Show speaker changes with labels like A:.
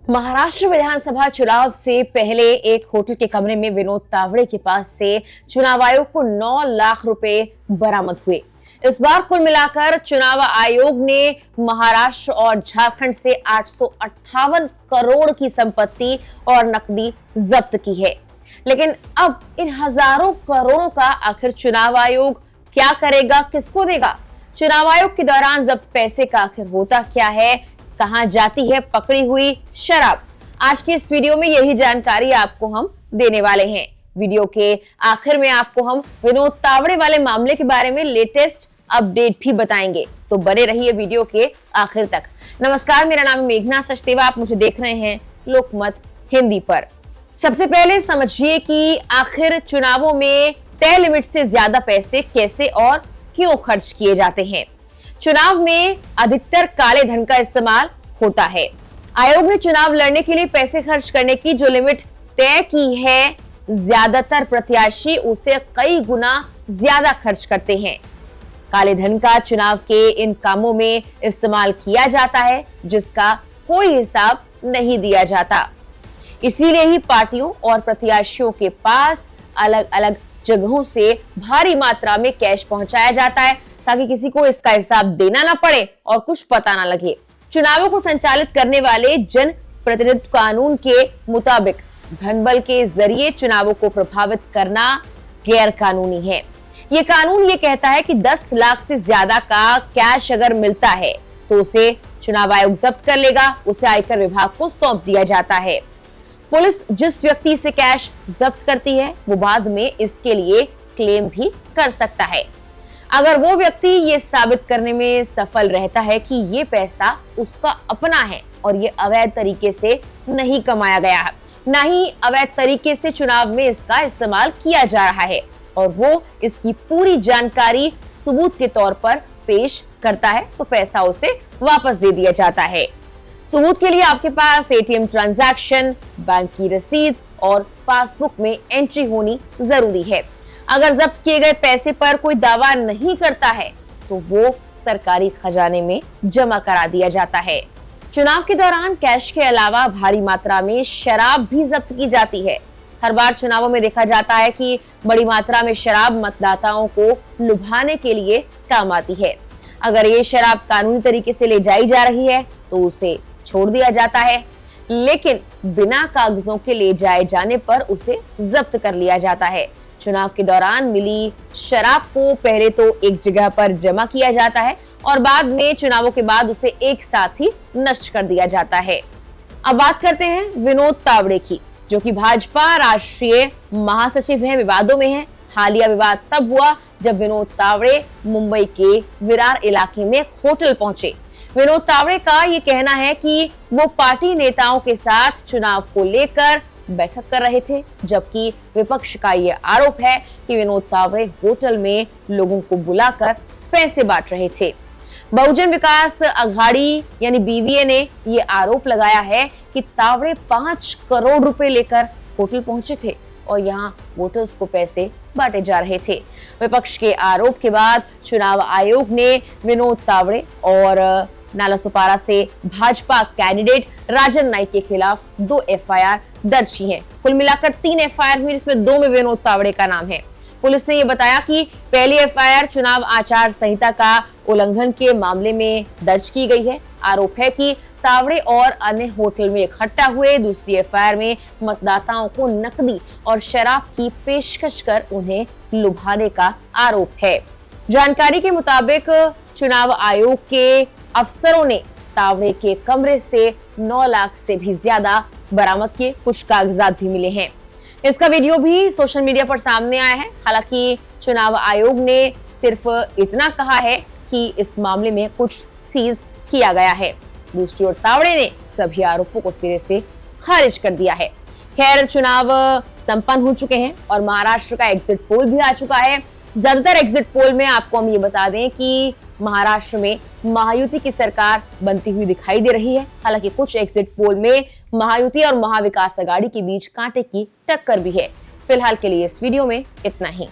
A: महाराष्ट्र विधानसभा चुनाव से पहले एक होटल के कमरे में विनोद तावड़े के पास से चुनाव आयोग को 9 लाख रुपए बरामद हुए। इस बार कुल मिलाकर चुनाव आयोग ने महाराष्ट्र और झारखंड से 858 करोड़ की संपत्ति और नकदी जब्त की है। लेकिन अब इन हजारों करोड़ों का आखिर चुनाव आयोग क्या करेगा, किसको देगा? चुनाव आयोग के दौरान जब्त पैसे का आखिर होता क्या है, कहां जाती है पकड़ी हुई शराब? आज की इस वीडियो में यही जानकारी आपको हम देने वाले हैं। वीडियो के आखिर में आपको हम विनोद तावड़े वाले मामले के बारे में लेटेस्ट अपडेट भी बताएंगे, तो बने रहिए वीडियो के आखिर तक। नमस्कार, मेरा नाम है मेघना सचदेवा, आप मुझे देख रहे हैं लोकमत हिंदी पर। सबसे पहले समझिए कि आखिर चुनावों में तय लिमिट से ज्यादा पैसे कैसे और क्यों खर्च किए जाते हैं। चुनाव में अधिकतर काले धन का इस्तेमाल होता है। आयोग ने चुनाव लड़ने के लिए पैसे खर्च करने की जो लिमिट तय की है, ज्यादातर प्रत्याशी उसे कई गुना ज्यादा खर्च करते हैं। काले धन का चुनाव के इन कामों में इस्तेमाल किया जाता है जिसका कोई हिसाब नहीं दिया जाता। इसीलिए ही पार्टियों और प्रत्याशियों के पास अलग अलग जगहों से भारी मात्रा में कैश पहुंचाया जाता है ताकि किसी को इसका हिसाब देना ना पड़े और कुछ पता ना लगे। चुनावों को संचालित करने वाले जन प्रतिनिधित्व कानून के मुताबिक धन बल के जरिए चुनावों को प्रभावित करना गैर कानूनी है। ये कानून ये कहता है कि 10 लाख से ज्यादा का कैश अगर मिलता है तो उसे चुनाव आयोग जब्त कर लेगा, उसे आयकर विभाग को सौंप दिया जाता है। पुलिस जिस व्यक्ति से कैश जब्त करती है वो बाद में इसके लिए क्लेम भी कर सकता है। अगर वो व्यक्ति ये साबित करने में सफल रहता है कि ये पैसा उसका अपना है और ये अवैध तरीके से नहीं कमाया गया है, ना ही अवैध तरीके से चुनाव में इसका इस्तेमाल किया जा रहा है, और वो इसकी पूरी जानकारी सबूत के तौर पर पेश करता है, तो पैसा उसे वापस दे दिया जाता है। सबूत के लिए आपके पास एटीएम ट्रांजैक्शन, बैंक की रसीद और पासबुक में एंट्री होनी जरूरी है। अगर जब्त किए गए पैसे पर कोई दावा नहीं करता है तो वो सरकारी खजाने में जमा करा दिया जाता है। चुनाव के दौरान कैश के अलावा भारी मात्रा में शराब भी जब्त की जाती है। हर बार चुनावों में देखा जाता है कि बड़ी मात्रा में शराब मतदाताओं को लुभाने के लिए काम आती है। अगर ये शराब कानूनी तरीके से ले जाई जा रही है तो उसे छोड़ दिया जाता है, लेकिन बिना कागजों के ले जाए जाने पर उसे जब्त कर लिया जाता है। चुनाव के दौरान मिली शराब को पहले तो एक जगह पर जमा किया जाता है और बाद में चुनावों के बाद उसे एक साथ ही नष्ट कर दिया जाता है। अब बात करते हैं विनोद तावड़े की, जो कि भाजपा राष्ट्रीय महासचिव हैं, विवादों में हैं। हालिया विवाद तब हुआ जब विनोद तावड़े मुंबई के विरार इलाके में एक होटल पहुंचे। विनोद तावड़े का ये कहना है कि वो पार्टी नेताओं के साथ चुनाव को लेकर बैठक कर रहे थे, जबकि विपक्ष का ये आरोप है कि विनोद तावड़े होटल में लोगों को बुलाकर पैसे बांट रहे थे। बहुजन विकास अघाड़ी यानी बीवीए ने ये आरोप लगाया है कि तावड़े 5 करोड़ रुपए लेकर होटल पहुंचे थे और यहाँ वोटर्स को पैसे बांटे जा रहे थे। विपक्ष के आरोप के बाद चुनाव आयोग ने विनोद तावड़े और नालासोपारा से भाजपा कैंडिडेट राजन नाइक के खिलाफ 2 एफआईआर दर्ज की है। कुल मिलाकर 3 एफआईआर हुई, जिसमें 2 में विनोद तावड़े का नाम है। पुलिस ने यह बताया कि पहली एफआईआर चुनाव आचार संहिता का उल्लंघन के मामले में दर्ज की गई है। आरोप है कि तावड़े और अन्य होटल में इकट्ठा हुए। दूसरी एफआईआर में मतदाताओं को नकदी और शराब की पेशकश कर उन्हें लुभाने का आरोप है। जानकारी के मुताबिक चुनाव आयोग के अफसरों ने तावड़े के कमरे से 9 लाख से भी ज्यादा बरामद किए। कुछ कागजात भी मिले हैं। इसका वीडियो भी सोशल मीडिया पर सामने आया है। हालांकि चुनाव आयोग ने सिर्फ इतना कहा है कि इस मामले में कुछ सीज किया गया है। दूसरी ओर तावड़े ने सभी आरोपों को सिरे से खारिज कर दिया है। खैर, चुनाव संपन्न हो चुके हैं और महाराष्ट्र का एग्जिट पोल भी आ चुका है। ज्यादातर एग्जिट पोल में आपको हम ये बता दें कि महाराष्ट्र में महायुति की सरकार बनती हुई दिखाई दे रही है। हालांकि कुछ एग्जिट पोल में महायुति और महाविकास अघाड़ी के बीच कांटे की टक्कर भी है। फिलहाल के लिए इस वीडियो में इतना ही।